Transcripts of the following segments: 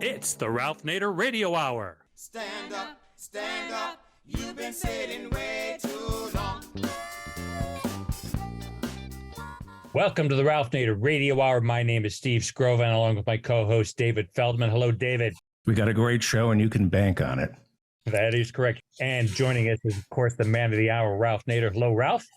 It's the Ralph Nader Radio Hour. Stand up, you've been sitting way too long. Welcome to the Ralph Nader Radio Hour. My name is Steve Scrovan, along with my co-host David Feldman. Hello, David. We got a great show, and you can bank on it. That is correct. And joining us is, of course, the man of the hour, Ralph Nader. Hello, Ralph.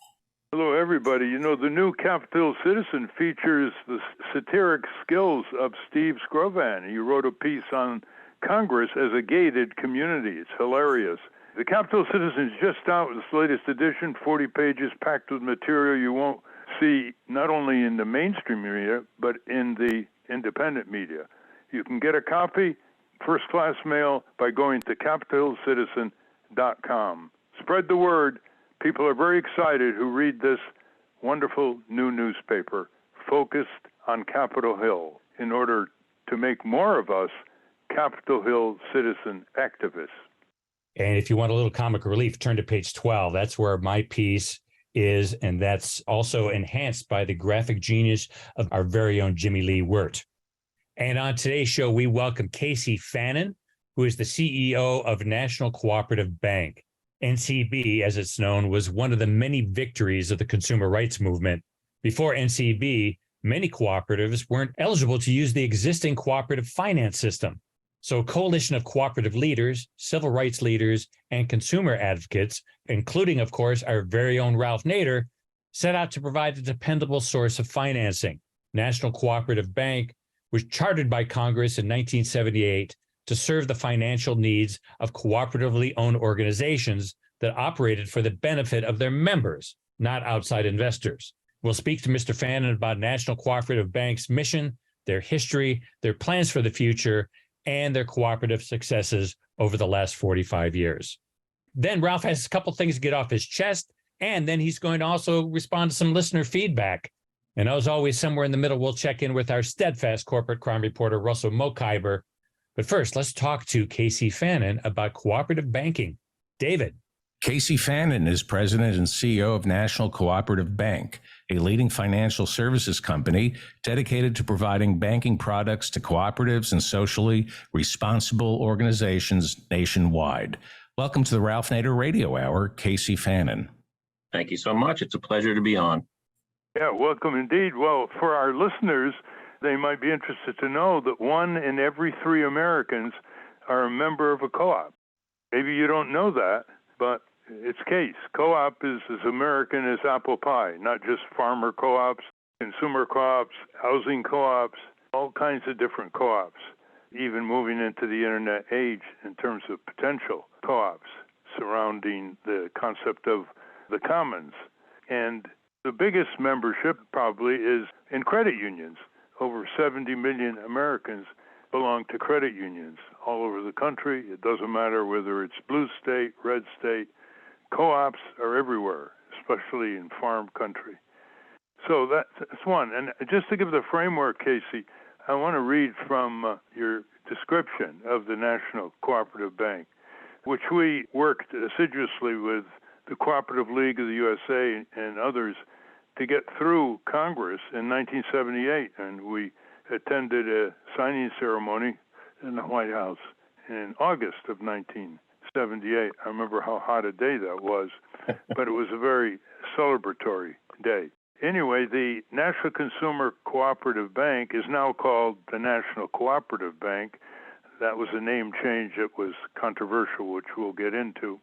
Hello, everybody. You know, the new Capitol Citizen features the satiric skills of Steve Scrovan. He wrote a piece on Congress as a gated community. It's hilarious. The Capitol Citizen is just out with its latest edition, 40 pages packed with material you won't see not only in the mainstream media, but in the independent media. You can get a copy, first-class mail, by going to capitolcitizen.com. Spread the word. People are very excited who read this wonderful new newspaper focused on Capitol Hill in order to make more of us Capitol Hill citizen activists. And if you want a little comic relief, turn to page 12. That's where my piece is, and that's also enhanced by the graphic genius of our very own Jimmy Lee Wirt. And on today's show, we welcome Casey Fannon, who is the CEO of National Cooperative Bank. NCB, as it's known, was one of the many victories of the consumer rights movement. Before NCB, many cooperatives weren't eligible to use the existing cooperative finance system. So a coalition of cooperative leaders, civil rights leaders, and consumer advocates, including, of course, our very own Ralph Nader, set out to provide a dependable source of financing. National Cooperative Bank was chartered by Congress in 1978 to serve the financial needs of cooperatively owned organizations that operated for the benefit of their members, not outside investors. We'll speak to Mr. Fannon about National Cooperative Bank's mission, their history, their plans for the future, and their cooperative successes over the last 45 years. Then Ralph has a couple things to get off his chest, and then he's going to also respond to some listener feedback. And as always, somewhere in the middle, we'll check in with our steadfast corporate crime reporter, Russell Mokhiber. But first, let's talk to Casey Fannon about cooperative banking. David. Casey Fannon is president and CEO of National Cooperative Bank, a leading financial services company dedicated to providing banking products to cooperatives and socially responsible organizations nationwide. Welcome to the Ralph Nader Radio Hour, Casey Fannon. Thank you so much. It's a pleasure to be on. Yeah, welcome indeed. Well, for our listeners, they might be interested to know that 1 in every 3 Americans are a member of a co-op. Maybe you don't know that, but it's case. Co-op is as American as apple pie, not just farmer co-ops, consumer co-ops, housing co-ops, all kinds of different co-ops, even moving into the internet age in terms of potential co-ops surrounding the concept of the commons. And the biggest membership probably is in credit unions. Over 70 million Americans belong to credit unions all over the country. It doesn't matter whether it's blue state, red state. Co-ops are everywhere, especially in farm country. So that's one. And just to give the framework, Casey, I want to read from your description of the National Cooperative Bank, which we worked assiduously with the Cooperative League of the USA and others to get through Congress in 1978. And we attended a signing ceremony in the White House in August of 1978. I remember how hot a day that was, but it was a very celebratory day. Anyway, the National Consumer Cooperative Bank is now called the National Cooperative Bank. That was a name change that was controversial, which we'll get into.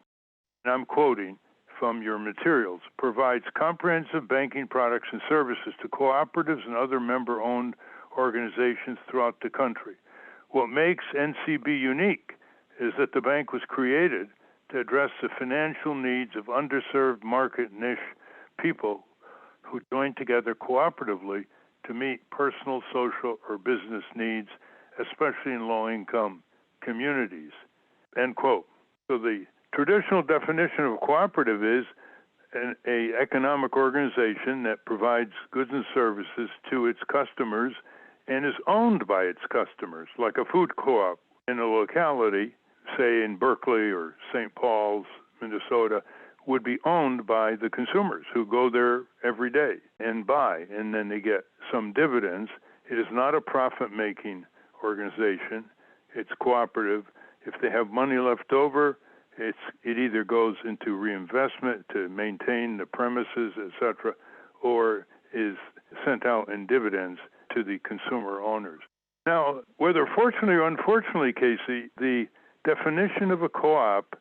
And I'm quoting from your materials, provides comprehensive banking products and services to cooperatives and other member-owned organizations throughout the country. What makes NCB unique is that the bank was created to address the financial needs of underserved market niche people who join together cooperatively to meet personal, social, or business needs, especially in low-income communities. End quote. So the traditional definition of a cooperative is an economic organization that provides goods and services to its customers and is owned by its customers, like a food co-op in a locality, say in Berkeley or St. Paul's, Minnesota, would be owned by the consumers who go there every day and buy, and then they get some dividends. It is not a profit-making organization. it's cooperative. If they have money left over, it either goes into reinvestment to maintain the premises, etc., or is sent out in dividends to the consumer owners. Now, whether fortunately or unfortunately, Casey, the definition of a co-op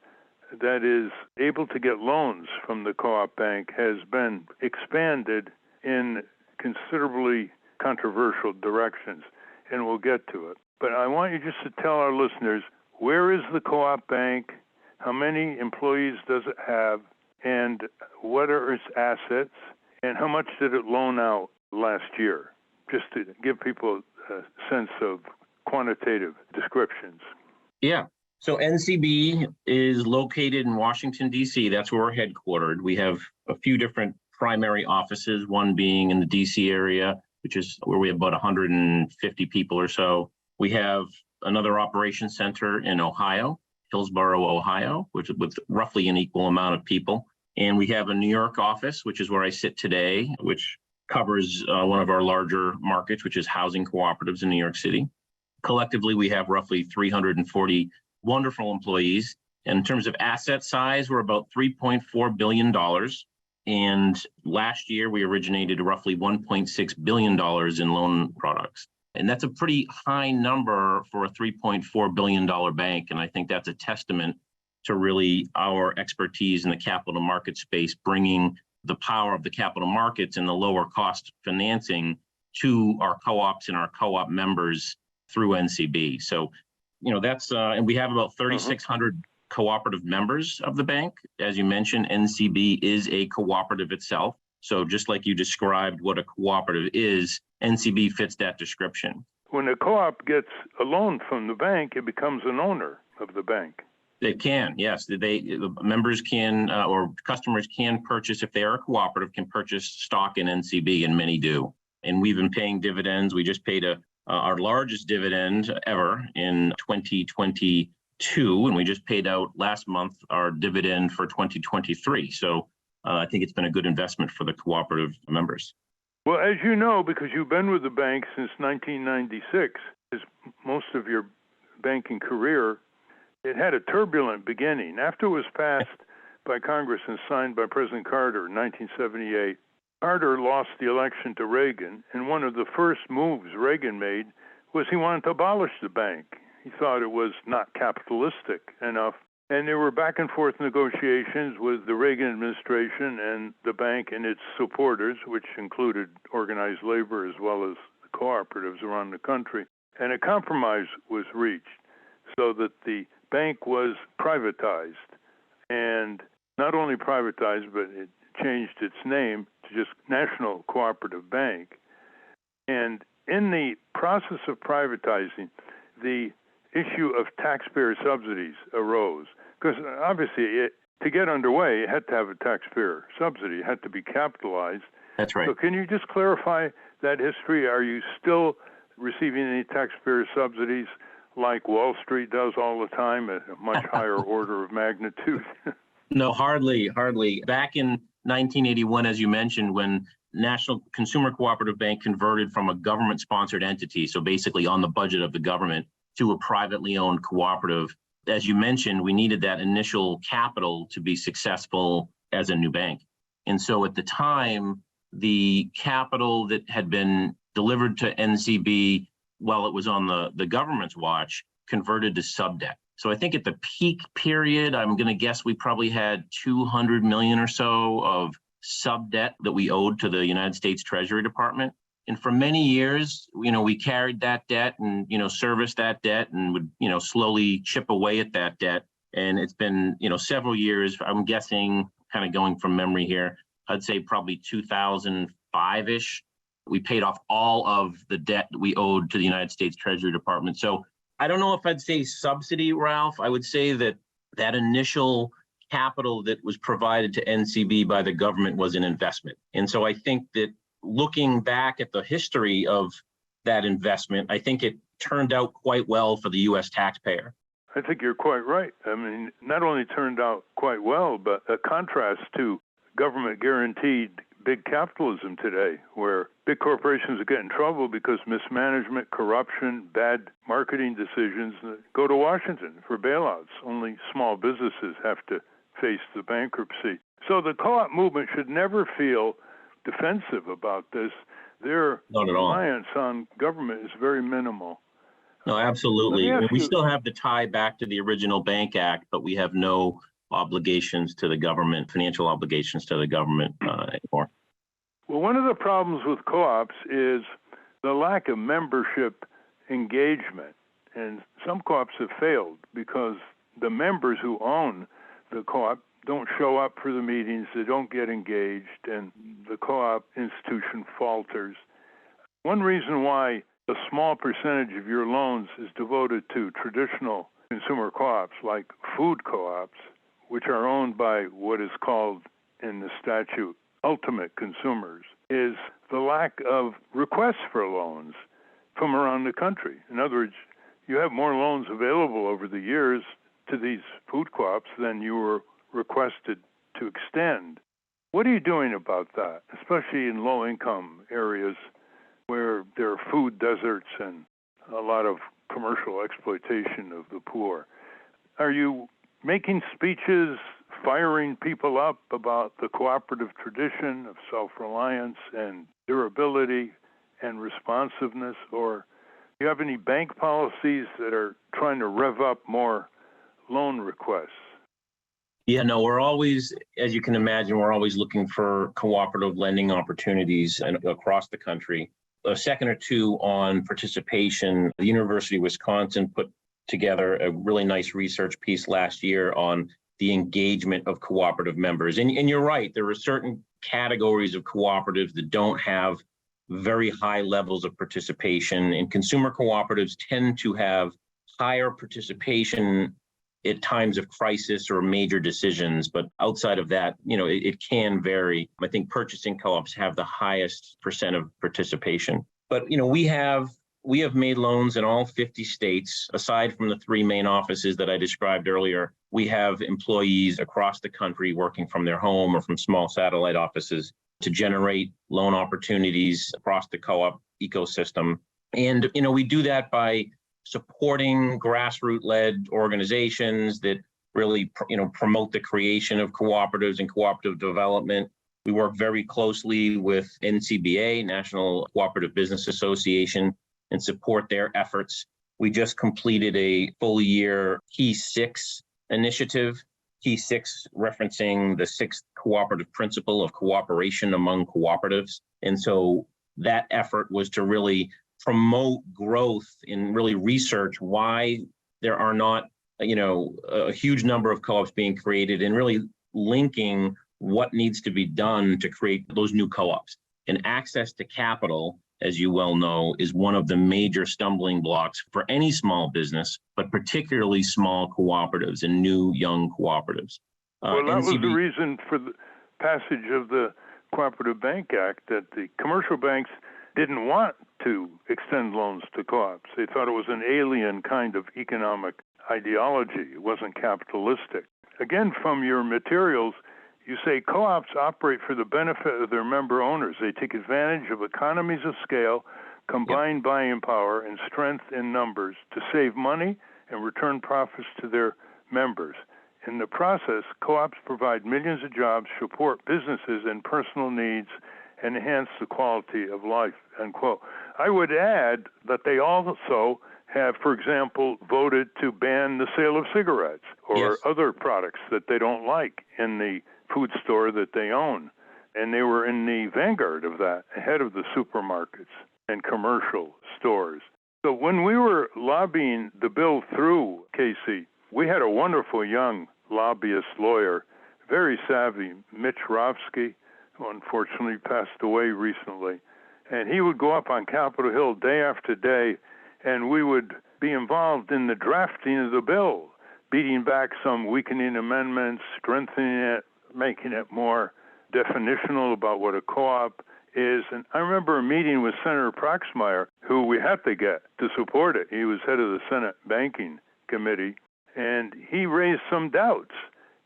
that is able to get loans from the co-op bank has been expanded in considerably controversial directions, and we'll get to it. But I want you just to tell our listeners, where is the co-op bank? How many employees does it have? And what are its assets? And how much did it loan out last year? Just to give people a sense of quantitative descriptions. Yeah. So NCB is located in Washington, D.C. That's where we're headquartered. We have a few different primary offices, one being in the D.C. area, which is where we have about 150 people or so. We have another operations center in Ohio, Hillsboro, Ohio, which is with roughly an equal amount of people. And we have a New York office, which is where I sit today, which covers one of our larger markets, which is housing cooperatives in New York City. Collectively, we have roughly 340 wonderful employees. And in terms of asset size, we're about $3.4 billion. And last year, we originated roughly $1.6 billion in loan products. And that's a pretty high number for a $3.4 billion bank. And I think that's a testament to really our expertise in the capital market space, bringing the power of the capital markets and the lower cost financing to our co-ops and our co-op members through NCB. So, that's, and we have about 3,600 cooperative members of the bank. As you mentioned, NCB is a cooperative itself. So just like you described what a cooperative is, NCB fits that description. When a co-op gets a loan from the bank, it becomes an owner of the bank. They can, yes. The members can, or customers can purchase, if they are a cooperative, can purchase stock in NCB, and many do. And we've been paying dividends. We just paid our largest dividend ever in 2022, and we just paid out last month our dividend for 2023. So I think it's been a good investment for the cooperative members. Well, as you know, because you've been with the bank since 1996, as most of your banking career, it had a turbulent beginning. After it was passed by Congress and signed by President Carter in 1978, Carter lost the election to Reagan, and one of the first moves Reagan made was he wanted to abolish the bank. He thought it was not capitalistic enough. And there were back and forth negotiations with the Reagan administration and the bank and its supporters, which included organized labor as well as the cooperatives around the country. And a compromise was reached so that the bank was privatized. And not only privatized, but it changed its name to just National Cooperative Bank. And in the process of privatizing, the issue of taxpayer subsidies arose. Because obviously, to get underway, it had to have a taxpayer subsidy. It had to be capitalized. That's right. So can you just clarify that history? Are you still receiving any taxpayer subsidies like Wall Street does all the time at a much higher order of magnitude? No, hardly. Back in 1981, as you mentioned, when National Consumer Cooperative Bank converted from a government-sponsored entity, so basically on the budget of the government, to a privately owned cooperative, as you mentioned, we needed that initial capital to be successful as a new bank. And so at the time, the capital that had been delivered to NCB while it was on the government's watch converted to sub-debt. So I think at the peak period, I'm going to guess we probably had 200 million or so of sub-debt that we owed to the United States Treasury Department. And for many years, we carried that debt and, serviced that debt and would, slowly chip away at that debt. And it's been, several years, I'm guessing, kind of going from memory here, I'd say probably 2005-ish. We paid off all of the debt that we owed to the United States Treasury Department. So I don't know if I'd say subsidy, Ralph. I would say that initial capital that was provided to NCB by the government was an investment. And so I think that looking back at the history of that investment, I think it turned out quite well for the U.S. taxpayer. I think you're quite right. I mean, not only turned out quite well, but a contrast to government-guaranteed big capitalism today, where big corporations get in trouble because mismanagement, corruption, bad marketing decisions go to Washington for bailouts. Only small businesses have to face the bankruptcy. So the co-op movement should never feel defensive about this. Their Not at all. reliance on government is very minimal. No, absolutely. Let me ask We you- still have the tie back to the original Bank Act, but we have no obligations to the government, financial obligations to the government anymore. Well, one of the problems with co-ops is the lack of membership engagement. And some co-ops have failed because the members who own the co-op don't show up for the meetings, they don't get engaged, and the co-op institution falters. One reason why a small percentage of your loans is devoted to traditional consumer co-ops like food co-ops, which are owned by what is called in the statute ultimate consumers, is the lack of requests for loans from around the country. In other words, you have more loans available over the years to these food co-ops than you were requested to extend. What are you doing about that, especially in low-income areas where there are food deserts and a lot of commercial exploitation of the poor? Are you making speeches, firing people up about the cooperative tradition of self-reliance and durability and responsiveness, or do you have any bank policies that are trying to rev up more loan requests? Yeah, no, we're always, as you can imagine, we're always looking for cooperative lending opportunities across the country. A second or two on participation. The University of Wisconsin put together a really nice research piece last year on the engagement of cooperative members. And you're right, there are certain categories of cooperatives that don't have very high levels of participation, and consumer cooperatives tend to have higher participation at times of crisis or major decisions. But outside of that, it can vary. I think purchasing co-ops have the highest percent of participation. But, we have made loans in all 50 states. Aside from the three main offices that I described earlier, we have employees across the country working from their home or from small satellite offices to generate loan opportunities across the co-op ecosystem. And, we do that by supporting grassroots-led organizations that really, promote the creation of cooperatives and cooperative development. We work very closely with NCBA, National Cooperative Business Association, and support their efforts. We just completed a full year Key 6 initiative, Key 6 referencing the 6th cooperative principle of cooperation among cooperatives. And so that effort was to really promote growth and really research why there are not, a huge number of co-ops being created, and really linking what needs to be done to create those new co-ops. And access to capital, as you well know, is one of the major stumbling blocks for any small business, but particularly small cooperatives and new young cooperatives. Well, that was the reason for the passage of the Cooperative Bank Act, that the commercial banks didn't want to extend loans to co-ops. They thought it was an alien kind of economic ideology. It wasn't capitalistic. Again, from your materials, you say co-ops operate for the benefit of their member owners. They take advantage of economies of scale, combined buying power, and strength in numbers to save money and return profits to their members. In the process, co-ops provide millions of jobs, support businesses and personal needs, and enhance the quality of life, end quote. I would add that they also have, for example, voted to ban the sale of cigarettes or other products that they don't like in the food store that they own. And they were in the vanguard of that, ahead of the supermarkets and commercial stores. So when we were lobbying the bill through, Casey, we had a wonderful young lobbyist lawyer, very savvy, Mitch Rovsky, who unfortunately passed away recently. And he would go up on Capitol Hill day after day, and we would be involved in the drafting of the bill, beating back some weakening amendments, strengthening it, making it more definitional about what a co-op is. And I remember a meeting with Senator Proxmire, who we had to get to support it. He was head of the Senate Banking Committee, and he raised some doubts.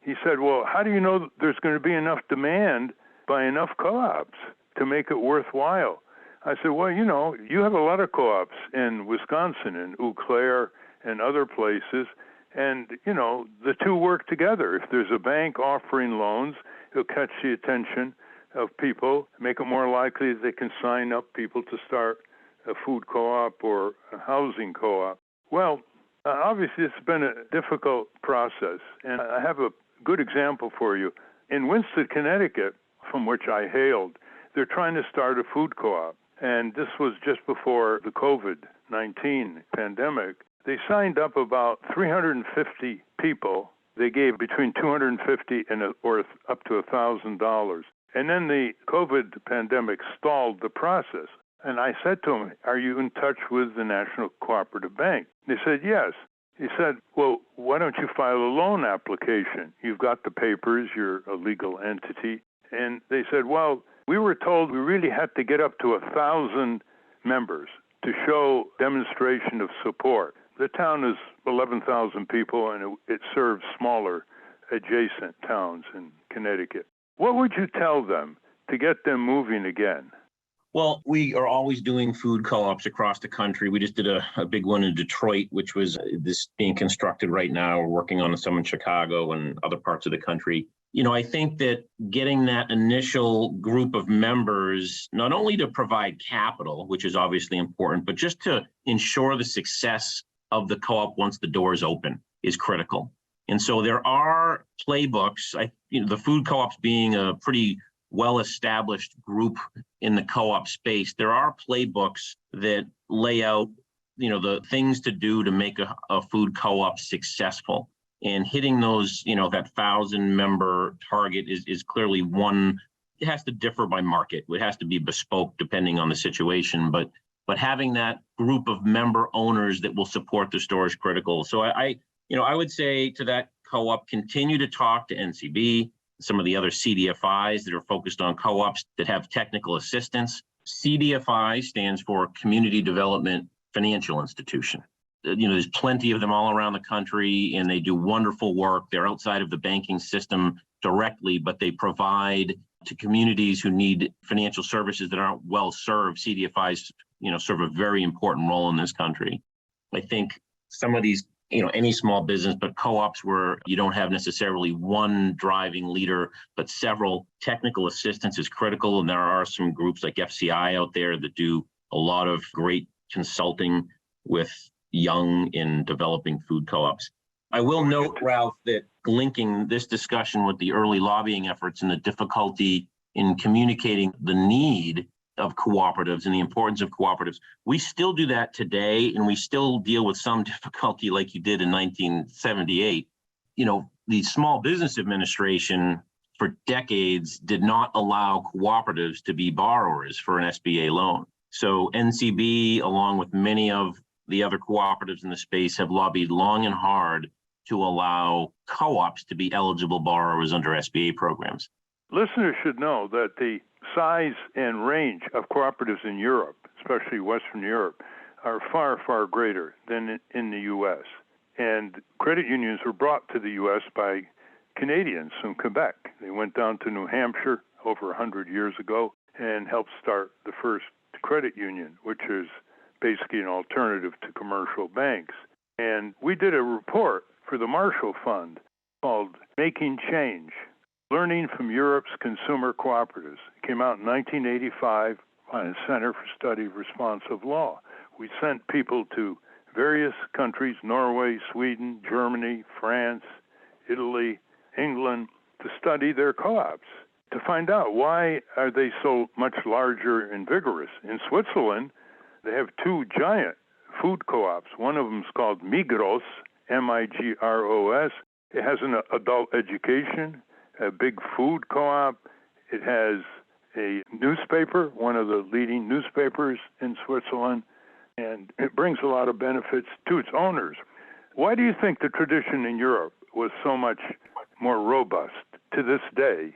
He said, well, how do you know that there's going to be enough demand by enough co-ops to make it worthwhile. I said, well, you have a lot of co-ops in Wisconsin, in Eau Claire and other places, and, the two work together. If there's a bank offering loans, it'll catch the attention of people, make it more likely that they can sign up people to start a food co-op or a housing co-op. Well, obviously, it's been a difficult process, and I have a good example for you. In Winston, Connecticut, from which I hailed, they're trying to start a food co-op, and this was just before the COVID-19 pandemic. They signed up about 350 people. They gave between $250 or up to $1,000. And then the COVID pandemic stalled the process. And I said to them, are you in touch with the National Cooperative Bank? They said, yes. He said, well, why don't you file a loan application? You've got the papers, you're a legal entity. And they said, well, we were told we really had to get up to 1,000 members to show demonstration of support. The town is 11,000 people, and it serves smaller adjacent towns in Connecticut. What would you tell them to get them moving again? Well, we are always doing food co-ops across the country. We just did a big one in Detroit, which was this being constructed right now. We're working on some in Chicago and other parts of the country. I think that getting that initial group of members, not only to provide capital, which is obviously important, but just to ensure the success of the co-op once the doors open is critical. And so there are playbooks, the food co-ops being a pretty well-established group in the co-op space, there are playbooks that lay out, the things to do to make a food co-op successful. And hitting those, that 1,000-member target is clearly one. It has to differ by market. It has to be bespoke depending on the situation. But having that group of member owners that will support the store is critical. So I would say to that co-op, continue to talk to NCB, some of the other CDFIs that are focused on co-ops that have technical assistance. CDFI stands for Community Development Financial Institution. There's plenty of them all around the country, and they do wonderful work. They're outside of the banking system directly, but they provide to communities who need financial services that aren't well served. CDFIs, serve a very important role in this country. I think some of these, any small business, but co-ops where you don't have necessarily one driving leader, but several, technical assistance is critical. And there are some groups like FCI out there that do a lot of great consulting with young and developing food co-ops. I will note, Ralph, that linking this discussion with the early lobbying efforts and the difficulty in communicating the need of cooperatives and the importance of cooperatives, we still do that today, and we still deal with some difficulty like you did in 1978. The Small Business Administration for decades did not allow cooperatives to be borrowers for an SBA loan. So NCB, along with many of the other cooperatives in the space, have lobbied long and hard to allow co-ops to be eligible borrowers under SBA programs. Listeners should know that the size and range of cooperatives in Europe, especially Western Europe, are far, far greater than in the U.S. And credit unions were brought to the U.S. by Canadians from Quebec. They went down to New Hampshire over 100 years ago and helped start the first credit union, which is basically an alternative to commercial banks. And we did a report for the Marshall Fund called Making Change, Learning from Europe's Consumer Cooperatives. It came out in 1985 by the Center for Study of Responsive Law. We sent people to various countries, Norway, Sweden, Germany, France, Italy, England, to study their co-ops, to find out why are they so much larger and vigorous. In Switzerland, they have two giant food co-ops. One of them is called Migros, M-I-G-R-O-S. It has an adult education, a big food co-op. It has a newspaper, one of the leading newspapers in Switzerland, and it brings a lot of benefits to its owners. Why do you think the tradition in Europe was so much more robust to this day?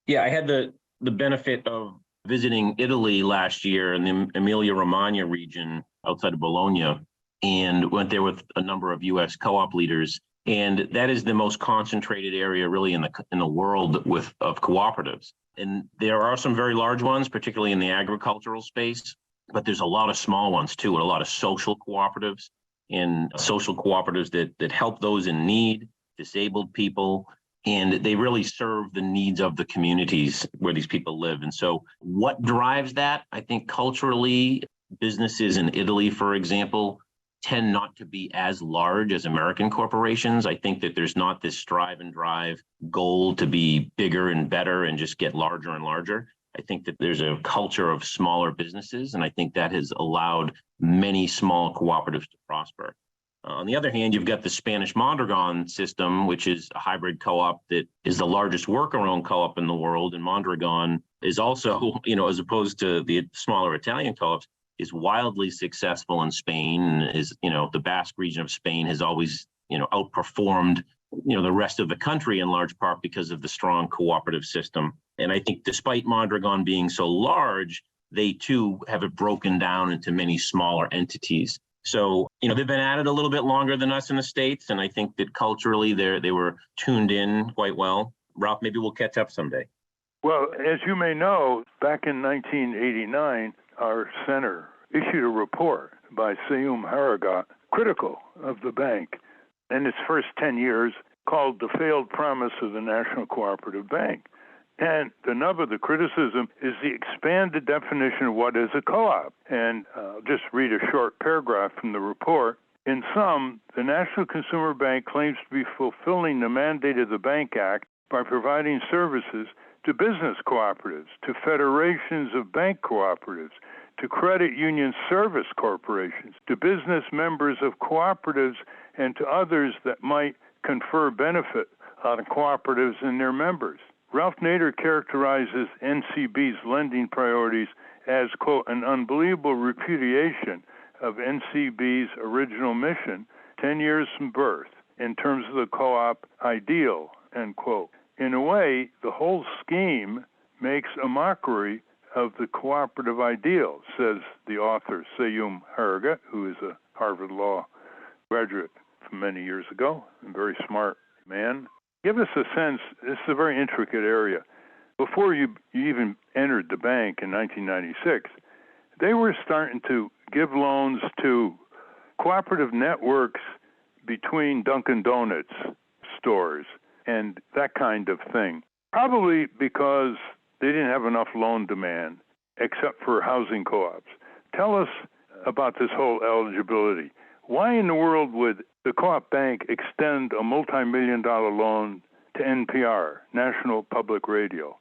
Yeah, I had the benefit of visiting Italy last year in the Emilia-Romagna region outside of Bologna, and went there with a number of U.S. co-op leaders. And that is the most concentrated area really in the world of cooperatives. And there are some very large ones, particularly in the agricultural space, but there's a lot of small ones too, and a lot of social cooperatives that help those in need, disabled people, and they really serve the needs of the communities where these people live. And so what drives that? I think culturally, businesses in Italy, for example, tend not to be as large as American corporations. I think that there's not this strive and drive goal to be bigger and better and just get larger and larger. I think that there's a culture of smaller businesses, and I think that has allowed many small cooperatives to prosper. On the other hand, you've got the Spanish Mondragon system, which is a hybrid co-op that is the largest worker-owned co-op in the world. And Mondragon is also, as opposed to the smaller Italian co-ops, is wildly successful in Spain. The Basque region of Spain has always, outperformed, the rest of the country in large part because of the strong cooperative system. And I think despite Mondragon being so large, they too have it broken down into many smaller entities. So, they've been at it a little bit longer than us in the States. And I think that culturally they were tuned in quite well. Ralph, maybe we'll catch up someday. Well, as you may know, back in 1989, our center issued a report by Seyum Harragat critical of the bank in its first 10 years, called The Failed Promise of the National Cooperative Bank. And the nub of the criticism is the expanded definition of what is a co-op. And I'll just read a short paragraph from the report. In sum, the National Consumer Bank claims to be fulfilling the mandate of the Bank Act by providing services to business cooperatives, to federations of bank cooperatives, to credit union service corporations, to business members of cooperatives, and to others that might confer benefit on cooperatives and their members. Ralph Nader characterizes NCB's lending priorities as, quote, an unbelievable repudiation of NCB's original mission 10 years from birth in terms of the co-op ideal, end quote. In a way, the whole scheme makes a mockery of the cooperative ideal, says the author Seyum Harragat, who is a Harvard Law graduate from many years ago, a very smart man. Give us a sense, this is a very intricate area. Before you even entered the bank in 1996, they were starting to give loans to cooperative networks between Dunkin' Donuts stores and that kind of thing, probably because they didn't have enough loan demand except for housing co-ops. Tell us about this whole eligibility. Why in the world would the Co-op Bank extend a multi-million-dollar loan to NPR, National Public Radio?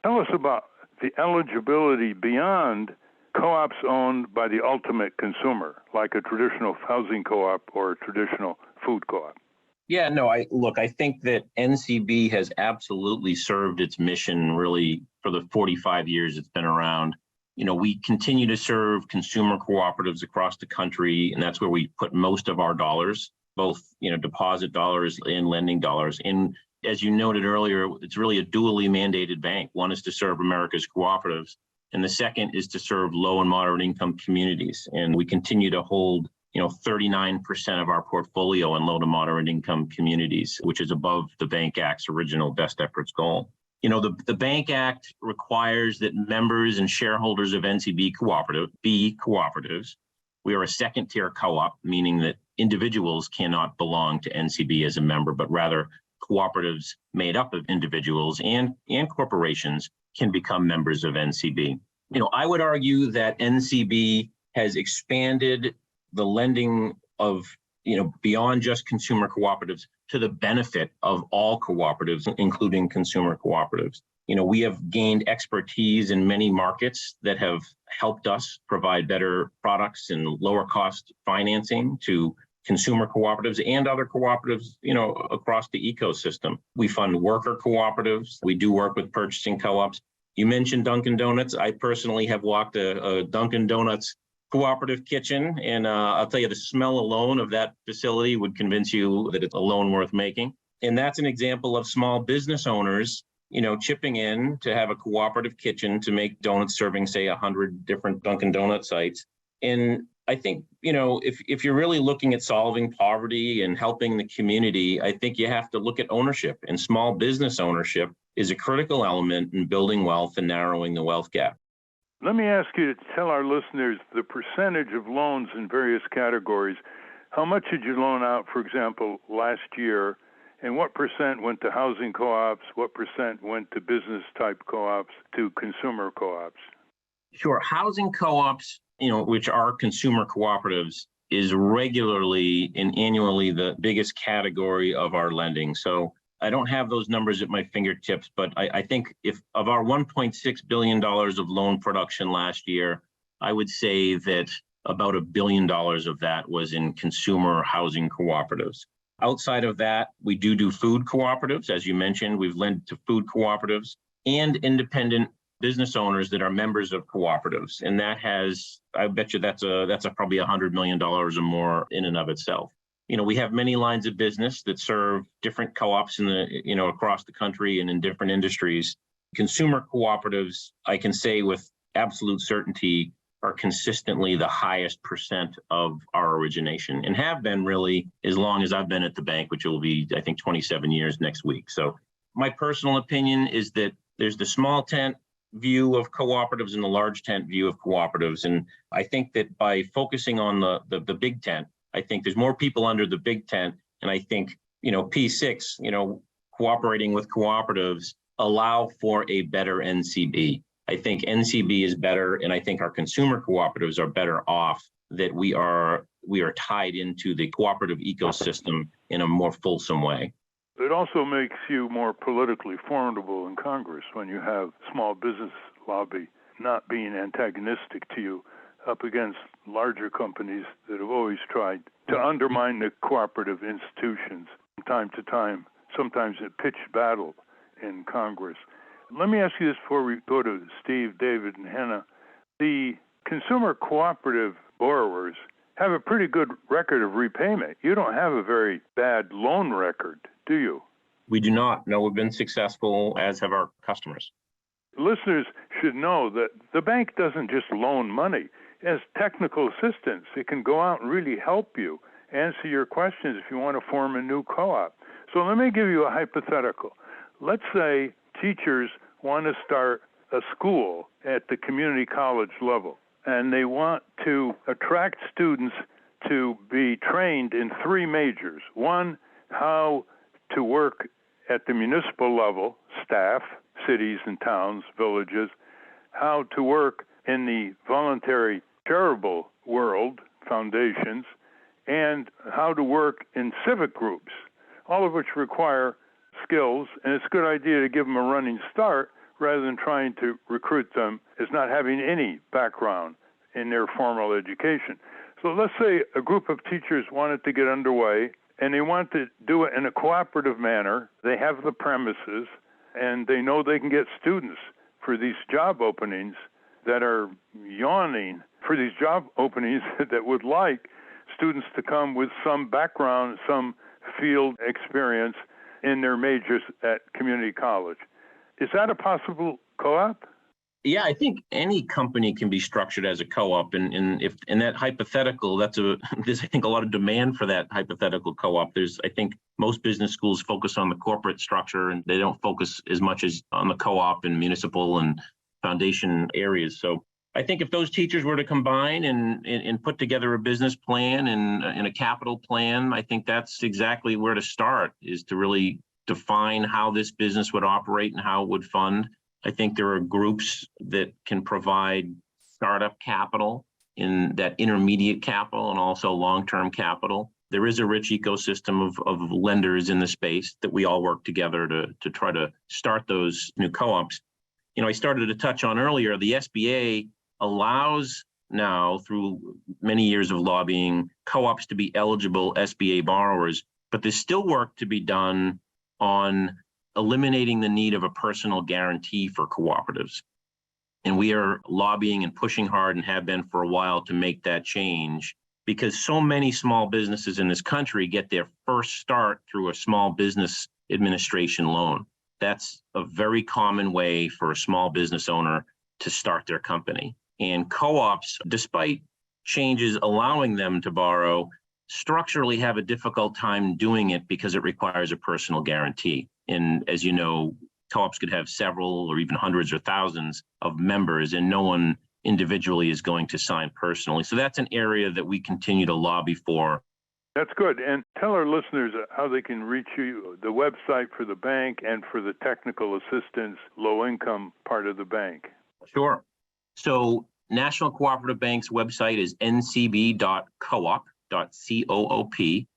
Tell us about the eligibility beyond co-ops owned by the ultimate consumer, like a traditional housing co-op or a traditional food co-op. Yeah, no, I think that NCB has absolutely served its mission really for the 45 years it's been around. We continue to serve consumer cooperatives across the country, and that's where we put most of our dollars, both, deposit dollars and lending dollars. And as you noted earlier, it's really a dually mandated bank. One is to serve America's cooperatives, and the second is to serve low and moderate income communities. And we continue to hold 39% of our portfolio in low to moderate income communities, which is above the Bank Act's original best efforts goal. The Bank Act requires that members and shareholders of NCB be cooperatives. We are a second tier co-op, meaning that individuals cannot belong to NCB as a member, but rather cooperatives made up of individuals and corporations can become members of NCB. I would argue that NCB has expanded the lending of, beyond just consumer cooperatives to the benefit of all cooperatives, including consumer cooperatives. We have gained expertise in many markets that have helped us provide better products and lower cost financing to consumer cooperatives and other cooperatives, across the ecosystem. We fund worker cooperatives. We do work with purchasing co-ops. You mentioned Dunkin' Donuts. I personally have walked a Dunkin' Donuts cooperative kitchen, and I'll tell you, the smell alone of that facility would convince you that it's a loan worth making. And that's an example of small business owners, chipping in to have a cooperative kitchen to make donuts, serving, say, 100 different Dunkin' Donut sites. And I think, if you're really looking at solving poverty and helping the community, I think you have to look at ownership, and small business ownership is a critical element in building wealth and narrowing the wealth gap. Let me ask you to tell our listeners the percentage of loans in various categories. How much did you loan out, for example, last year? And what percent went to housing co-ops? What percent went to business-type co-ops, to consumer co-ops? Sure. Housing co-ops, which are consumer cooperatives, is regularly and annually the biggest category of our lending. So I don't have those numbers at my fingertips, but I think if of our $1.6 billion of loan production last year, I would say that about $1 billion of that was in consumer housing cooperatives. Outside of that, we do food cooperatives. As you mentioned, we've lent to food cooperatives and independent business owners that are members of cooperatives. And that has, I bet you that's probably $100 million or more in and of itself. We have many lines of business that serve different co-ops across the country and in different industries. Consumer cooperatives, I can say with absolute certainty, are consistently the highest percent of our origination and have been really as long as I've been at the bank, which will be, I think, 27 years next week. So my personal opinion is that there's the small tent view of cooperatives and the large tent view of cooperatives. And I think that by focusing on the big tent, I think there's more people under the big tent. And I think, P6, cooperating with cooperatives allow for a better NCB. I think NCB is better, and I think our consumer cooperatives are better off that we are tied into the cooperative ecosystem in a more fulsome way. It also makes you more politically formidable in Congress when you have small business lobby not being antagonistic to you up against larger companies that have always tried to undermine the cooperative institutions from time to time, sometimes a pitched battle in Congress. Let me ask you this before we go to Steve, David, and Hannah. The consumer cooperative borrowers have a pretty good record of repayment. You don't have a very bad loan record, do you? We do not. No, we've been successful, as have our customers. Listeners should know that the bank doesn't just loan money. As technical assistance, it can go out and really help you answer your questions if you want to form a new co-op. So let me give you a hypothetical. Let's say teachers want to start a school at the community college level, and they want to attract students to be trained in 3 majors. One, how to work at the municipal level, staff, cities and towns, villages, how to work in the voluntary charitable world, foundations, and how to work in civic groups, all of which require skills, and it's a good idea to give them a running start rather than trying to recruit them as not having any background in their formal education. So let's say a group of teachers wanted to get underway, and they want to do it in a cooperative manner. They have the premises, and they know they can get students for these job openings that are yawning, for these job openings that would like students to come with some background, some field experience in their majors at community college. Is that a possible co-op? Yeah, I think any company can be structured as a co-op, and if in that hypothetical, there's I think a lot of demand for that hypothetical co-op. I think most business schools focus on the corporate structure, and they don't focus as much as on the co-op and municipal and foundation areas. So I think if those teachers were to combine and put together a business plan and a capital plan, I think that's exactly where to start, is to really define how this business would operate and how it would fund. I think there are groups that can provide startup capital, in that intermediate capital, and also long-term capital. There is a rich ecosystem of lenders in the space that we all work together to try to start those new co-ops. I started to touch on earlier, the SBA allows now, through many years of lobbying, co-ops to be eligible SBA borrowers, but there's still work to be done on eliminating the need of a personal guarantee for cooperatives. And we are lobbying and pushing hard, and have been for a while, to make that change, because so many small businesses in this country get their first start through a small business administration loan. That's a very common way for a small business owner to start their company. And co-ops, despite changes allowing them to borrow structurally have a difficult time doing it because it requires a personal guarantee. And as you know, co-ops could have several or even hundreds or thousands of members, and no one individually is going to sign personally. So that's an area that we continue to lobby for. That's good. And tell our listeners how they can reach you, the website for the bank and for the technical assistance, low-income part of the bank. Sure. So National Cooperative Bank's website is ncb.coop, C-O-O-P,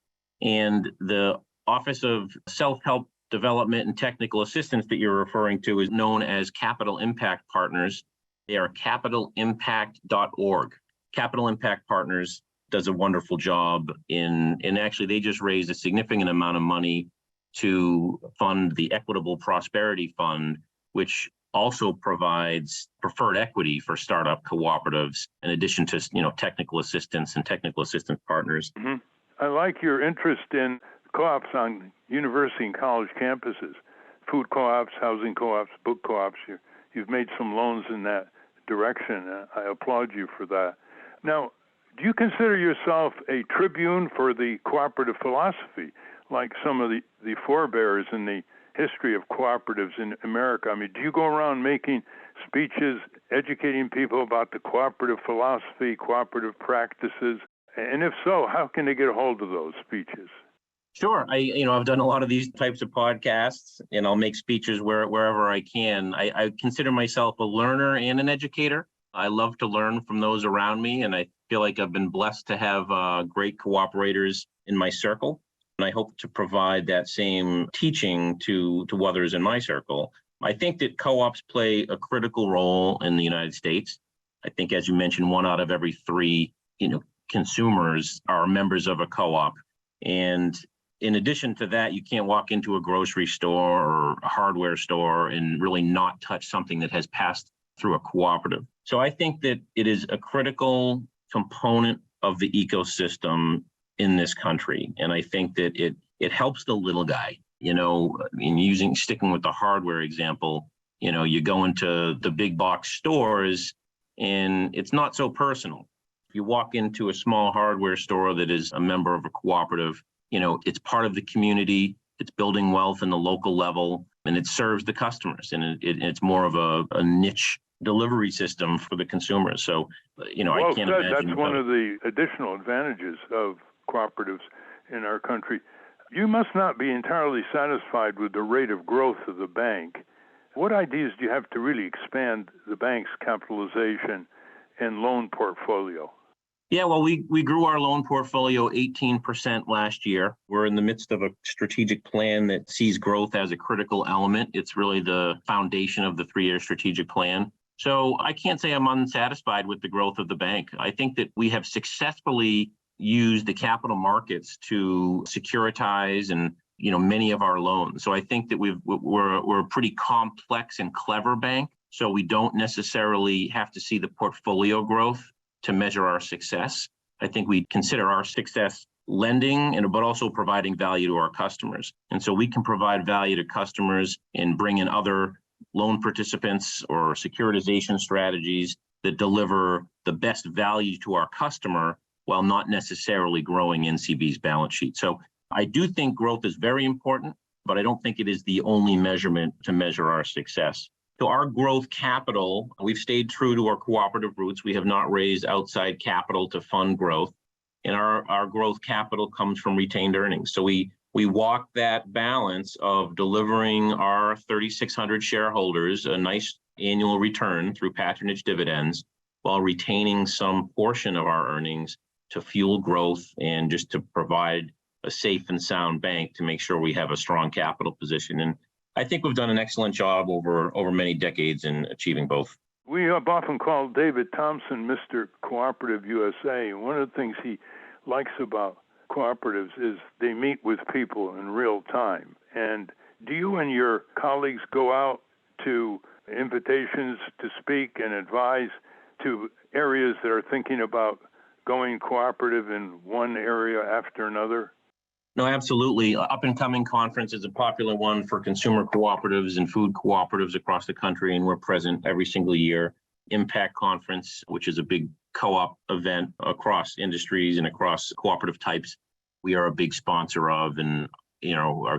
and the Office of Self-Help Development and Technical Assistance that you're referring to is known as Capital Impact Partners. They are capitalimpact.org. Capital Impact Partners does a wonderful job and actually they just raised a significant amount of money to fund the Equitable Prosperity Fund, which also provides preferred equity for startup cooperatives in addition to technical assistance and technical assistance partners. Mm-hmm. I like your interest in co-ops on university and college campuses, food co-ops, housing co-ops, book co-ops. You've made some loans in that direction. I applaud you for that. Now, do you consider yourself a tribune for the cooperative philosophy, like some of the forebears in the history of cooperatives in America? I mean, do you go around making speeches, educating people about the cooperative philosophy, cooperative practices? And if so, how can they get a hold of those speeches? Sure. I've done a lot of these types of podcasts, and I'll make speeches wherever I can. I consider myself a learner and an educator. I love to learn from those around me, and I feel like I've been blessed to have great cooperators in my circle. And I hope to provide that same teaching to others in my circle. I think that co-ops play a critical role in the United States. I think, as you mentioned, 1 out of every 3, consumers are members of a co-op. And in addition to that, you can't walk into a grocery store or a hardware store and really not touch something that has passed through a cooperative. So I think that it is a critical component of the ecosystem in this country. And I think that it helps the little guy, sticking with the hardware example, you go into the big box stores and it's not so personal. If you walk into a small hardware store that is a member of a cooperative, it's part of the community, it's building wealth in the local level, and it serves the customers. And it's more of a niche delivery system for the consumers. So, I can't imagine. That's one of the additional advantages of cooperatives in our country. You must not be entirely satisfied with the rate of growth of the bank. What ideas do you have to really expand the bank's capitalization and loan portfolio? Yeah, well, we grew our loan portfolio 18% last year. We're in the midst of a strategic plan that sees growth as a critical element. It's really the foundation of the 3-year strategic plan. So I can't say I'm unsatisfied with the growth of the bank. I think that we have successfully used the capital markets to securitize and many of our loans. So I think that we're a pretty complex and clever bank. So we don't necessarily have to see the portfolio growth to measure our success. I think we consider our success lending but also providing value to our customers. And so we can provide value to customers and bring in other loan participants or securitization strategies that deliver the best value to our customer while not necessarily growing NCB's balance sheet. So I do think growth is very important, but I don't think it is the only measurement to measure our success. So our growth capital, we've stayed true to our cooperative roots. We have not raised outside capital to fund growth. And our growth capital comes from retained earnings. So we walk that balance of delivering our 3,600 shareholders a nice annual return through patronage dividends while retaining some portion of our earnings to fuel growth and just to provide a safe and sound bank to make sure we have a strong capital position. And I think we've done an excellent job over many decades in achieving both. We have often called David Thompson Mr. Cooperative USA. And one of the things he likes about cooperatives is they meet with people in real time. And do you and your colleagues go out to invitations to speak and advise to areas that are thinking about going cooperative in one area after another? No, absolutely. Up and Coming Conference is a popular one for consumer cooperatives and food cooperatives across the country, and we're present every single year. Impact Conference, which is a big co-op event across industries and across cooperative types, we are a big sponsor of, and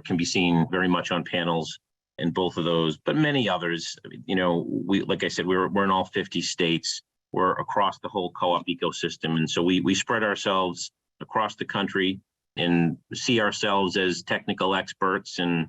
can be seen very much on panels in both of those, but many others. We, like I said, we're in all 50 states. We're across the whole co-op ecosystem, and so we spread ourselves across the country and see ourselves as technical experts. And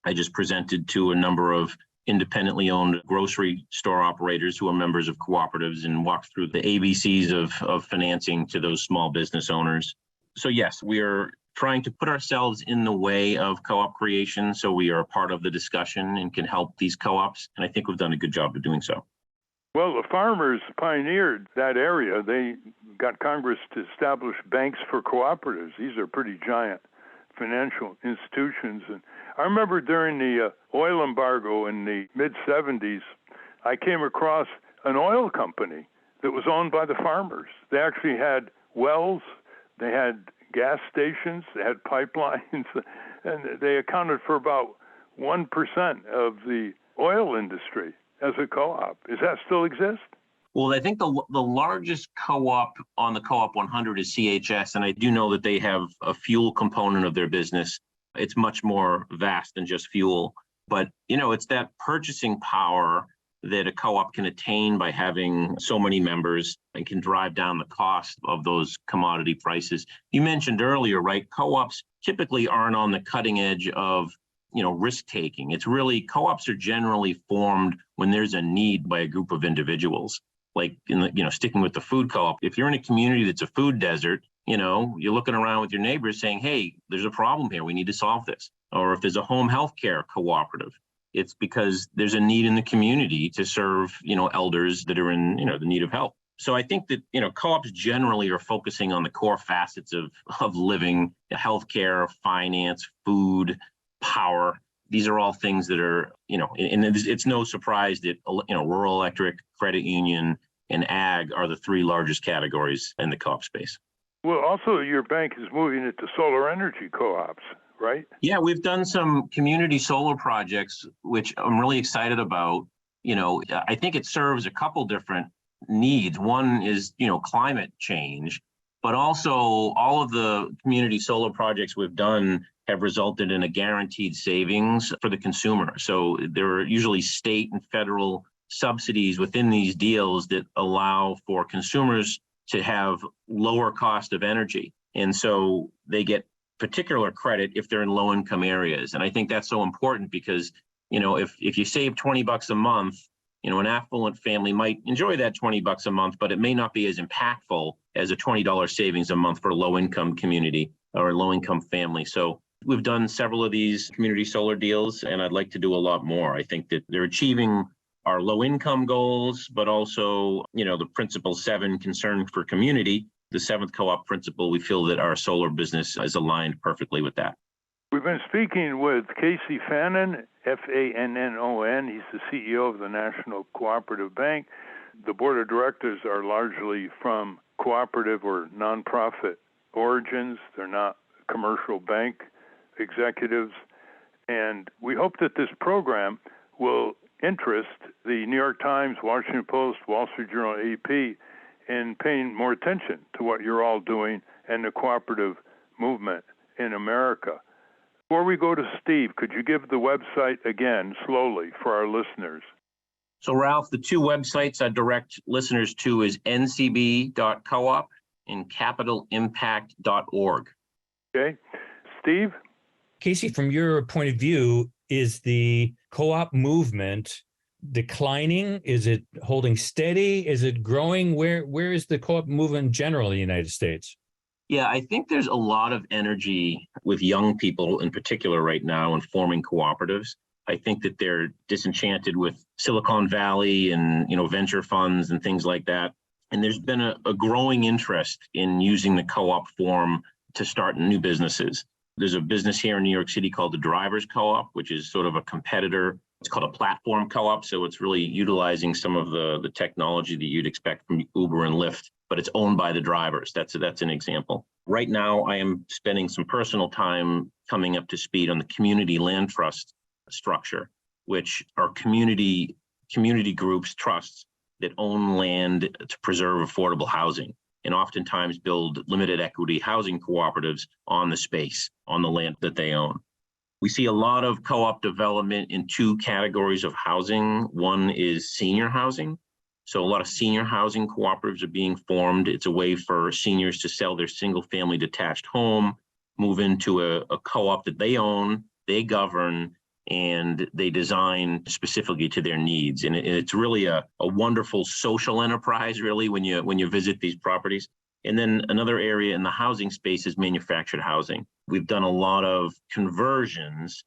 I just presented to a number of independently owned grocery store operators who are members of cooperatives and walked through the ABCs of financing to those small business owners. So yes, we are trying to put ourselves in the way of co-op creation, so we are a part of the discussion and can help these co-ops. And I think we've done a good job of doing so. Well, the farmers pioneered that area. They got Congress to establish banks for cooperatives. These are pretty giant financial institutions. And I remember during the oil embargo in the mid-'70s, I came across an oil company that was owned by the farmers. They actually had wells, they had gas stations, they had pipelines, and they accounted for about 1% of the oil industry as a co-op. Does that still exist? Well, I think the largest co-op on the Co-op 100 is CHS, and I do know that they have a fuel component of their business. It's much more vast than just fuel, but it's that purchasing power that a co-op can attain by having so many members and can drive down the cost of those commodity prices. You mentioned earlier, right? Co-ops typically aren't on the cutting edge of risk taking. It's really, co-ops are generally formed when there's a need by a group of individuals. Like sticking with the food co-op, if you're in a community that's a food desert, you're looking around with your neighbors saying, hey, there's a problem here, we need to solve this. Or if there's a home health care cooperative, it's because there's a need in the community to serve, elders that are in, the need of help. So I think that, co-ops generally are focusing on the core facets of living: healthcare, finance, food, power. These are all things that are, and it's no surprise that, rural electric, credit union, and ag are the three largest categories in the co-op space. Well, also your bank is moving into solar energy co-ops, right? Yeah, we've done some community solar projects, which I'm really excited about. I think it serves a couple different needs. One is, climate change, but also all of the community solar projects we've done have resulted in a guaranteed savings for the consumer. So there are usually state and federal subsidies within these deals that allow for consumers to have lower cost of energy. And so they get particular credit if they're in low income areas. And I think that's so important because, if you save $20 a month, an affluent family might enjoy that $20 a month, but it may not be as impactful as a $20 savings a month for a low income community or a low income family. So we've done several of these community solar deals, and I'd like to do a lot more. I think that they're achieving our low income goals, but also, the principle 7, concern for community, the 7th co-op principle. We feel that our solar business is aligned perfectly with that. We've been speaking with Casey Fannon, Fannon. He's the CEO of the National Cooperative Bank. The board of directors are largely from cooperative or nonprofit origins. They're not commercial bank executives. And we hope that this program will interest the New York Times, Washington Post, Wall Street Journal, AP in paying more attention to what you're all doing and the cooperative movement in America. Before we go to Steve, could you give the website again slowly for our listeners? So, Ralph, the two websites I direct listeners to is ncb.coop and capitalimpact.org. Okay. Steve? Casey, from your point of view, is the co-op movement declining? Is it holding steady? Is it growing? Where is the co-op movement in general in the United States? Yeah, I think there's a lot of energy with young people in particular right now in forming cooperatives. I think that they're disenchanted with Silicon Valley and, venture funds and things like that. And there's been a growing interest in using the co-op form to start new businesses. There's a business here in New York City called the Drivers Co-op, which is sort of a competitor. It's called a platform co-op. So it's really utilizing some of the technology that you'd expect from Uber and Lyft, but it's owned by the drivers. That's an example. Right now, I am spending some personal time coming up to speed on the community land trust structure, which are community groups, trusts that own land to preserve affordable housing and oftentimes build limited equity housing cooperatives on the space, on the land that they own. We see a lot of co-op development in two categories of housing. One is senior housing. So a lot of senior housing cooperatives are being formed. It's a way for seniors to sell their single family detached home, move into a co-op that they own, they govern, and they design specifically to their needs. And it's really a wonderful social enterprise, really, when you visit these properties. And then another area in the housing space is manufactured housing. We've done a lot of conversions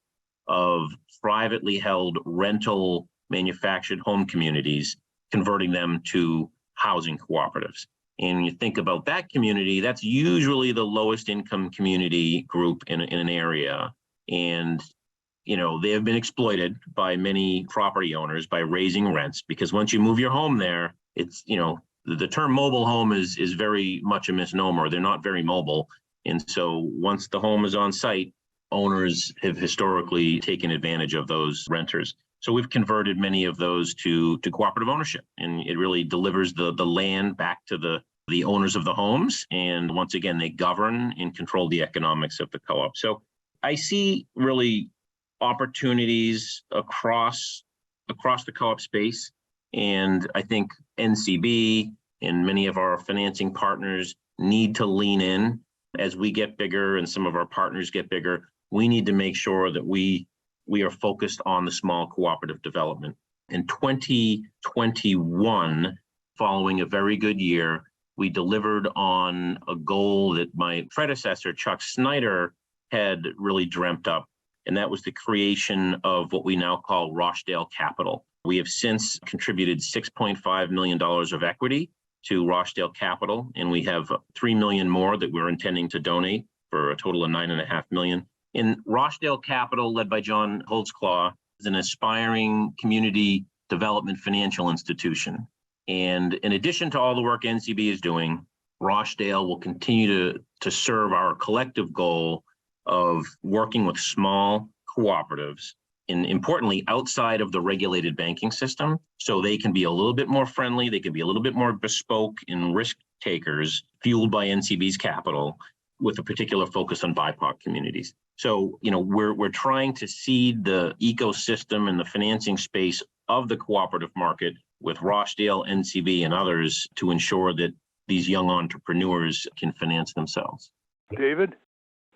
of privately held rental manufactured home communities, converting them to housing cooperatives. And when you think about that community, that's usually the lowest income community group in an area. And they have been exploited by many property owners by raising rents, because once you move your home there, it's, the term mobile home is very much a misnomer. They're not very mobile. And so once the home is on site, owners have historically taken advantage of those renters. So we've converted many of those to cooperative ownership, and it really delivers the land back to the owners of the homes. And once again, they govern and control the economics of the co-op. So I see really opportunities across the co-op space. And I think NCB and many of our financing partners need to lean in as we get bigger and some of our partners get bigger. We need to make sure that we are focused on the small cooperative development. In 2021, following a very good year, we delivered on a goal that my predecessor, Chuck Snyder, had really dreamt up. And that was the creation of what we now call Rochdale Capital. We have since contributed $6.5 million of equity to Rochdale Capital, and we have $3 million more that we're intending to donate for a total of $9.5 million. And Rochdale Capital, led by John Holtzclaw, is an aspiring community development financial institution. And in addition to all the work NCB is doing, Rochdale will continue to serve our collective goal of working with small cooperatives, and importantly, outside of the regulated banking system, so they can be a little bit more friendly, they can be a little bit more bespoke and risk takers, fueled by NCB's capital, with a particular focus on BIPOC communities. So, we're trying to seed the ecosystem and the financing space of the cooperative market with Rochdale, NCB, and others to ensure that these young entrepreneurs can finance themselves. David?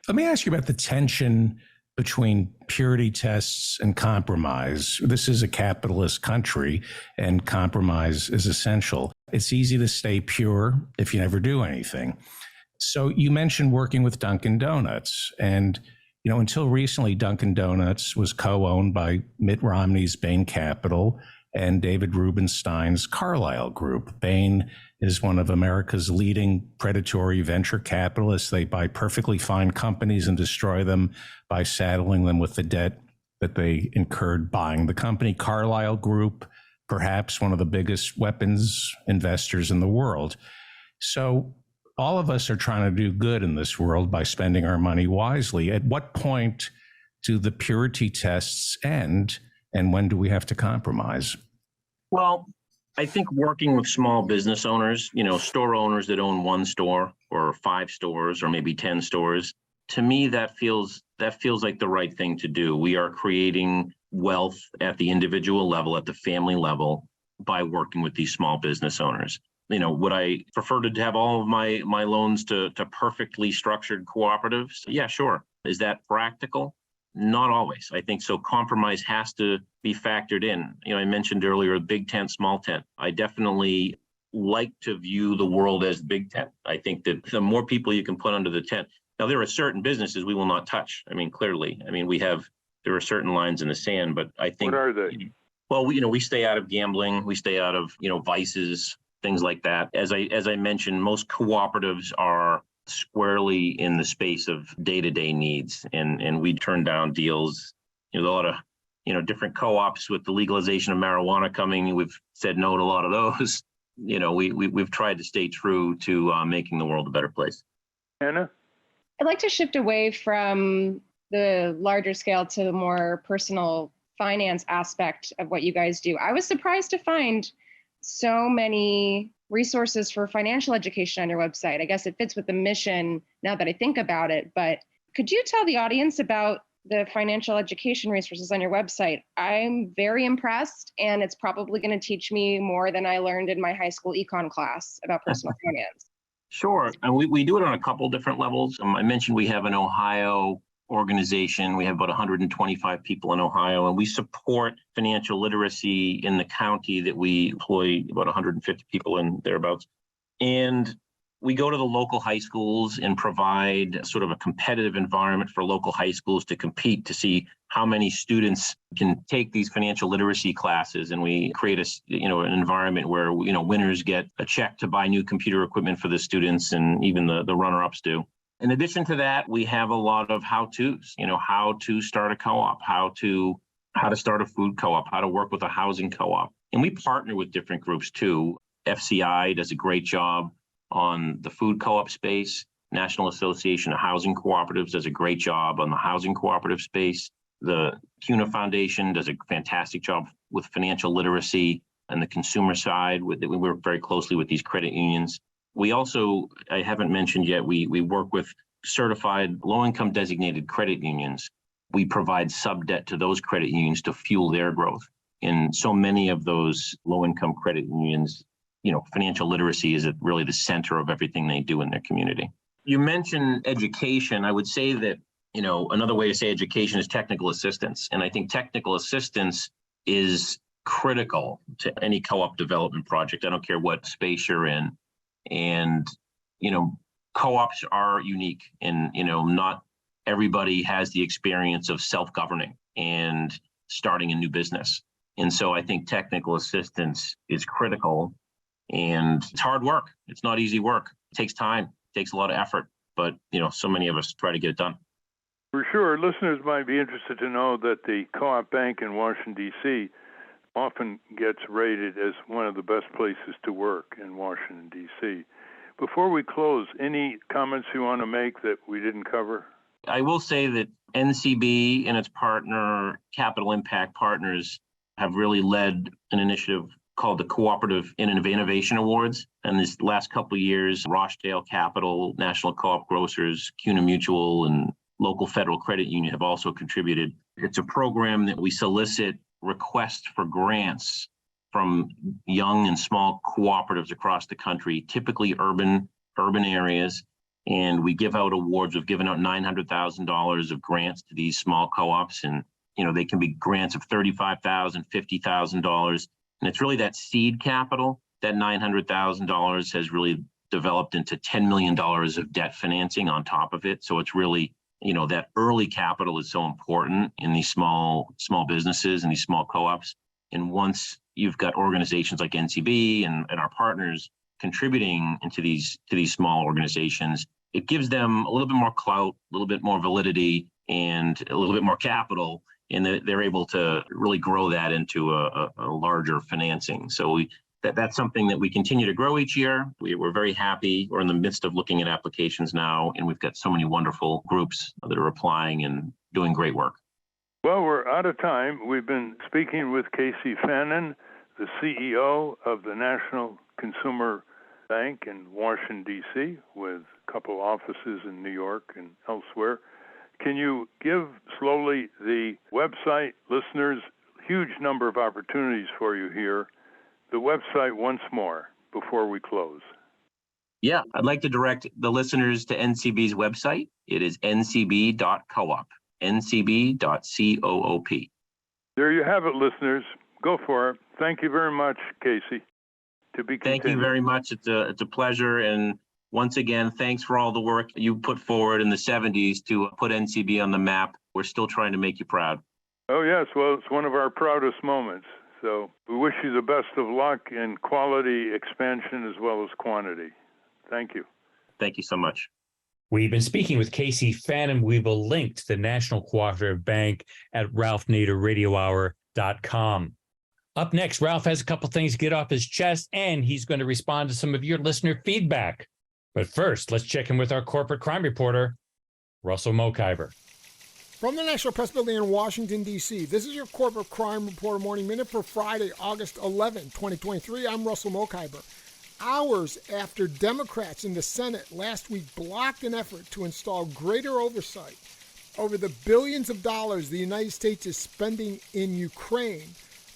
Let me ask you about the tension between purity tests and compromise. This is a capitalist country, and compromise is essential. It's easy to stay pure if you never do anything. So you mentioned working with Dunkin' Donuts, and until recently, Dunkin' Donuts was co-owned by Mitt Romney's Bain Capital and David Rubenstein's Carlyle Group. Bain is one of America's leading predatory venture capitalists. They buy perfectly fine companies and destroy them by saddling them with the debt that they incurred buying the company. Carlyle Group, perhaps one of the biggest weapons investors in the world. So all of us are trying to do good in this world by spending our money wisely. At what point do the purity tests end, and when do we have to compromise? Well, I think working with small business owners, store owners that own one store or 5 stores or maybe 10 stores, to me, that feels like the right thing to do. We are creating wealth at the individual level, at the family level, by working with these small business owners. Would I prefer to have all of my loans to perfectly structured cooperatives? Yeah, sure. Is that practical? Not always. I think so. Compromise has to be factored in. I mentioned earlier, big tent, small tent. I definitely like to view the world as big tent. I think that the more people you can put under the tent. Now, there are certain businesses we will not touch. Clearly. There are certain lines in the sand, but I think. What are they? Well, we stay out of gambling. We stay out of, vices, things like that. As I mentioned, most cooperatives are squarely in the space of day-to-day needs, and we turn down deals. A lot of different co-ops with the legalization of marijuana coming. We've said no to a lot of those. We've tried to stay true to making the world a better place. Anna? I'd like to shift away from the larger scale to the more personal finance aspect of what you guys do. I was surprised to find so many resources for financial education on your website. I guess it fits with the mission now that I think about it, but could you tell the audience about the financial education resources on your website? I'm very impressed, and it's probably going to teach me more than I learned in my high school econ class about personal finance. Sure. And we do it on a couple different levels. I mentioned we have an Ohio organization. We have about 125 people in Ohio, and we support financial literacy in the county that we employ about 150 people in thereabouts. And we go to the local high schools and provide sort of a competitive environment for local high schools to compete to see how many students can take these financial literacy classes. And we create an environment where, winners get a check to buy new computer equipment for the students, and even the runner-ups do. In addition to that, we have a lot of how-tos, how to start a co-op, how to start a food co-op, how to work with a housing co-op. And we partner with different groups too. FCI does a great job on the food co-op space. National Association of Housing Cooperatives does a great job on the housing cooperative space. The CUNA Foundation does a fantastic job with financial literacy and the consumer side. We work very closely with these credit unions. We also, I haven't mentioned yet, we work with certified low-income designated credit unions. We provide sub-debt to those credit unions to fuel their growth. In so many of those low-income credit unions, financial literacy is really the center of everything they do in their community. You mentioned education. I would say that, another way to say education is technical assistance. And I think technical assistance is critical to any co-op development project. I don't care what space you're in. And, co-ops are unique, and, not everybody has the experience of self-governing and starting a new business. And so I think technical assistance is critical. And it's hard work. It's not easy work. It takes time, it takes a lot of effort, but so many of us try to get it done. For sure, listeners might be interested to know that the Co-op Bank in Washington, D.C. often gets rated as one of the best places to work in Washington, D.C. Before we close, any comments you want to make that we didn't cover? I will say that NCB and its partner, Capital Impact Partners, have really led an initiative called the Cooperative Innovation Awards. And this last couple of years, Rochdale Capital, National Co-op Grocers, CUNA Mutual, and local federal credit union have also contributed. It's a program that we solicit requests for grants from young and small cooperatives across the country, typically urban areas. And we give out awards. We've given out $900,000 of grants to these small co-ops. And, they can be grants of $35,000, $50,000. And it's really that seed capital, that $900,000 has really developed into $10 million of debt financing on top of it. So it's really, that early capital is so important in these small businesses and these small co-ops. And once you've got organizations like NCB and our partners contributing into these small organizations, it gives them a little bit more clout, a little bit more validity, and a little bit more capital. And they're able to really grow that into a larger financing. So that's something that we continue to grow each year. We're very happy. We're in the midst of looking at applications now, and we've got so many wonderful groups that are applying and doing great work. Well, we're out of time. We've been speaking with Casey Fannon, the CEO of the National Consumer Bank in Washington, D.C., with a couple offices in New York and elsewhere. Can you give slowly the website, listeners? Huge number of opportunities for you here. The website once more before we close. Yeah, I'd like to direct the listeners to NCB's website. It is ncb.coop, ncb.coop. There you have it, listeners. Go for it. Thank you very much, Casey. To be continued. Thank you very much. It's a pleasure. And once again, thanks for all the work you put forward in the 70s to put NCB on the map. We're still trying to make you proud. Oh, yes. Well, it's one of our proudest moments. So we wish you the best of luck in quality expansion as well as quantity. Thank you. Thank you so much. We've been speaking with Casey Fannon. We will link to the National Cooperative Bank at ralphnaderradiohour.com. Up next, Ralph has a couple things to get off his chest, and he's going to respond to some of your listener feedback. But first, let's check in with our corporate crime reporter, Russell Mokiver. From the National Press Building in Washington, D.C., this is your Corporate Crime Reporter Morning Minute for Friday, August 11, 2023. I'm Russell Mokhiber. Hours after Democrats in the Senate last week blocked an effort to install greater oversight over the billions of dollars the United States is spending in Ukraine,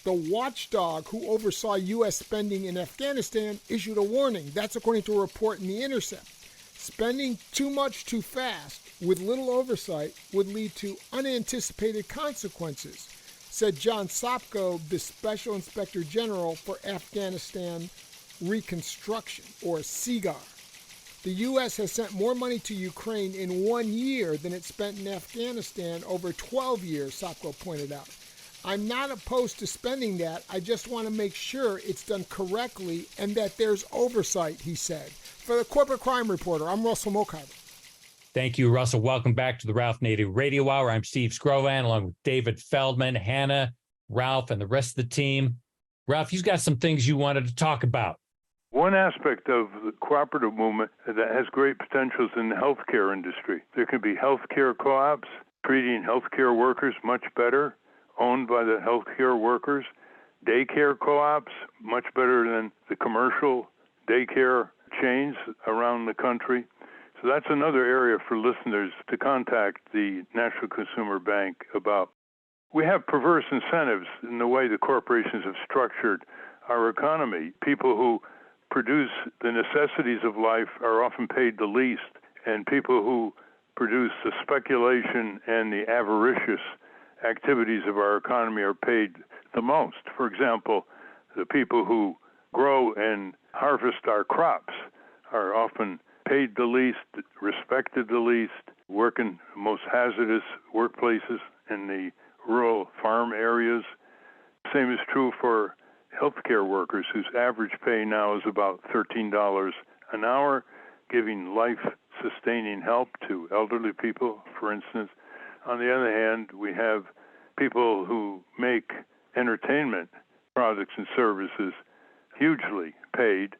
the watchdog who oversaw U.S. spending in Afghanistan issued a warning. That's according to a report in The Intercept. Spending too much too fast with little oversight would lead to unanticipated consequences, said John Sopko, the Special Inspector General for Afghanistan Reconstruction, or SIGAR. The U.S. has sent more money to Ukraine in 1 year than it spent in Afghanistan over 12 years, Sopko pointed out. I'm not opposed to spending that. I just want to make sure it's done correctly and that there's oversight, he said. For the Corporate Crime Reporter, I'm Russell Mokhiber. Thank you, Russell. Welcome back to the Ralph Nader Radio Hour. I'm Steve Scrovan, along with David Feldman, Hannah, Ralph, and the rest of the team. Ralph, you've got some things you wanted to talk about. One aspect of the cooperative movement that has great potentials in the healthcare industry. There can be healthcare co-ops treating healthcare workers much better, owned by the healthcare workers. Daycare co-ops, much better than the commercial daycare chains around the country. So that's another area for listeners to contact the National Consumer Bank about. We have perverse incentives in the way the corporations have structured our economy. People who produce the necessities of life are often paid the least, and people who produce the speculation and the avaricious activities of our economy are paid the most. For example, the people who grow and harvest our crops are often paid the least, respected the least, work in most hazardous workplaces in the rural farm areas. Same is true for healthcare workers, whose average pay now is about $13 an hour, giving life-sustaining help to elderly people, for instance. On the other hand, we have people who make entertainment products and services hugely paid,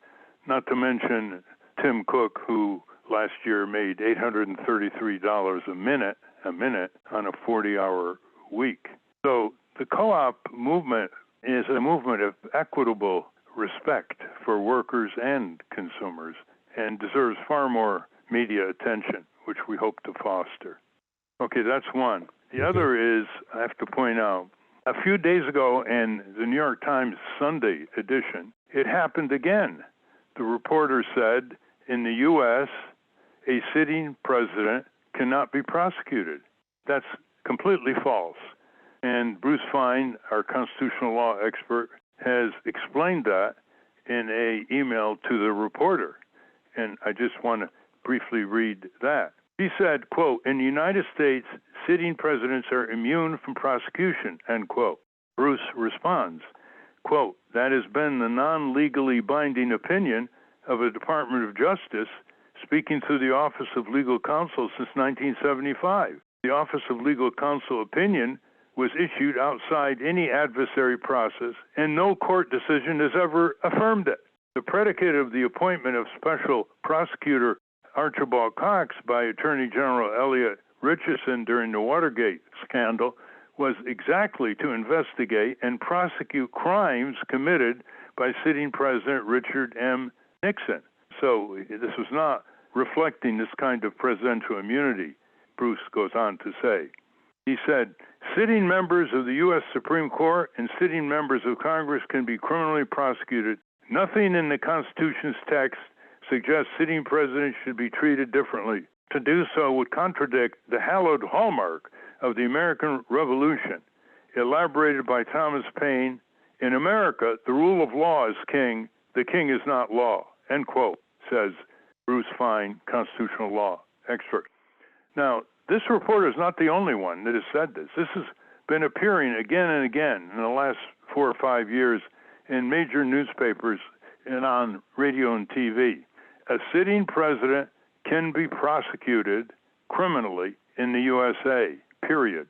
not to mention Tim Cook, who last year made $833 a minute on a 40-hour week. So the co-op movement is a movement of equitable respect for workers and consumers and deserves far more media attention, which we hope to foster. Okay, that's one. The other is, I have to point out, a few days ago in the New York Times Sunday edition, it happened again. The reporter said, in the U.S., a sitting president cannot be prosecuted. That's completely false. And Bruce Fein, our constitutional law expert, has explained that in an email to the reporter. And I just want to briefly read that. He said, quote, in the United States, sitting presidents are immune from prosecution, end quote. Bruce responds, quote, that has been the non-legally binding opinion of the Department of Justice speaking through the Office of Legal Counsel since 1975. The Office of Legal Counsel opinion was issued outside any adversary process, and no court decision has ever affirmed it. The predicate of the appointment of Special Prosecutor Archibald Cox by Attorney General Elliot Richardson during the Watergate scandal was exactly to investigate and prosecute crimes committed by sitting President Richard M. Nixon. So this was not reflecting this kind of presidential immunity, Bruce goes on to say. He said, sitting members of the U.S. Supreme Court and sitting members of Congress can be criminally prosecuted. Nothing in the Constitution's text suggests sitting presidents should be treated differently. To do so would contradict the hallowed hallmark of the American Revolution, elaborated by Thomas Paine. In America, the rule of law is king. The king is not law, end quote, says Bruce Fein, constitutional law expert. Now, this reporter is not the only one that has said this. This has been appearing again and again in the last 4 or 5 years in major newspapers and on radio and TV. A sitting president can be prosecuted criminally in the USA, period.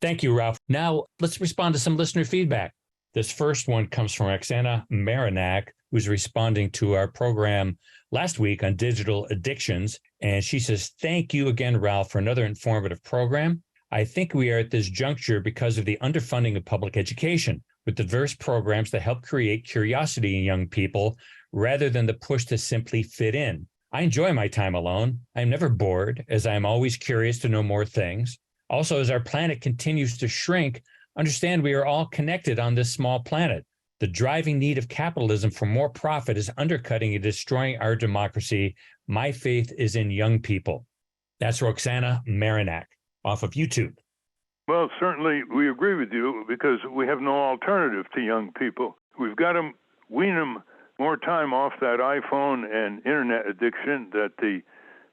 Thank you, Ralph. Now, let's respond to some listener feedback. This first one comes from Roxana Marinac, who's responding to our program last week on digital addictions. And she says, thank you again, Ralph, for another informative program. I think we are at this juncture because of the underfunding of public education, with diverse programs that help create curiosity in young people rather than the push to simply fit in. I enjoy my time alone. I'm never bored, as I am always curious to know more things. Also, as our planet continues to shrink, understand we are all connected on this small planet. The driving need of capitalism for more profit is undercutting and destroying our democracy. My faith is in young people. That's Roxana Marinak off of YouTube. Well, certainly we agree with you because we have no alternative to young people. We've got to wean them more time off that iPhone and internet addiction that the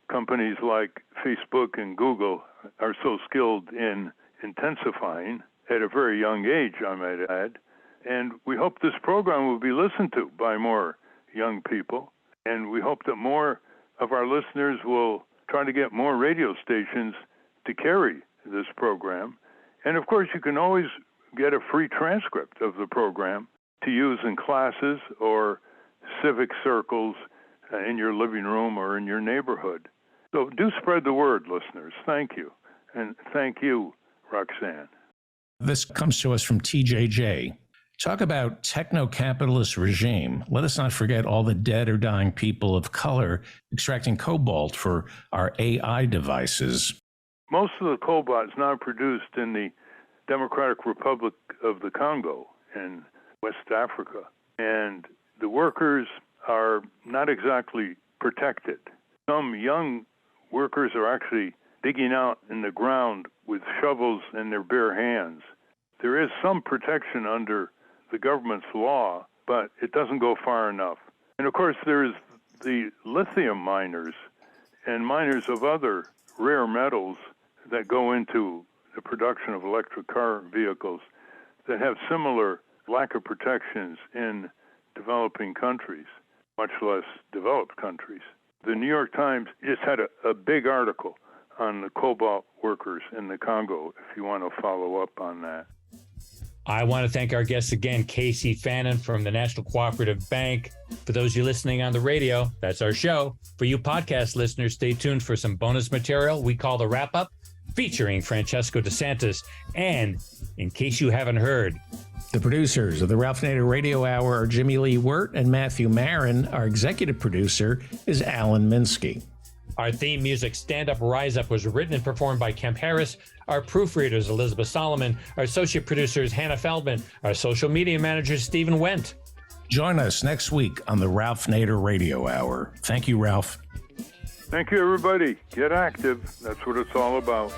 companies like Facebook and Google are so skilled in intensifying at a very young age, I might add. And we hope this program will be listened to by more young people. And we hope that more of our listeners will try to get more radio stations to carry this program. And of course, you can always get a free transcript of the program to use in classes or civic circles in your living room or in your neighborhood. So do spread the word, listeners. Thank you. And thank you, Roxanne. This comes to us from TJJ. Talk about techno-capitalist regime. Let us not forget all the dead or dying people of color extracting cobalt for our AI devices. Most of the cobalt is now produced in the Democratic Republic of the Congo in West Africa. And the workers are not exactly protected. Some young workers are actually digging out in the ground with shovels in their bare hands. There is some protection under the government's law, but it doesn't go far enough. And of course, there's the lithium miners and miners of other rare metals that go into the production of electric car vehicles that have similar lack of protections in developing countries, much less developed countries. The New York Times just had a big article on the cobalt workers in the Congo, if you want to follow up on that. I want to thank our guests again, Casey Fannon from the National Cooperative Bank. For those of you listening on the radio, that's our show. For you podcast listeners, stay tuned for some bonus material we call the Wrap Up, featuring Francesco DeSantis. And in case you haven't heard, the producers of the Ralph Nader Radio Hour are Jimmy Lee Wirt and Matthew Marin. Our executive producer is Alan Minsky. Our theme music, Stand Up, Rise Up, was written and performed by Kemp Harris. Our proofreaders, Elizabeth Solomon. Our associate producers, Hannah Feldman. Our social media manager, Stephen Wendt. Join us next week on the Ralph Nader Radio Hour. Thank you, Ralph. Thank you, everybody. Get active. That's what it's all about.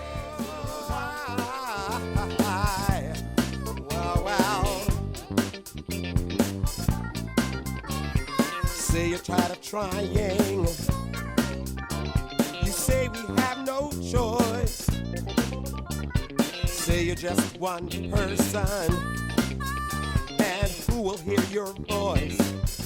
Say you're tired of trying. You say we have no choice. Say you're just one person, and who will hear your voice?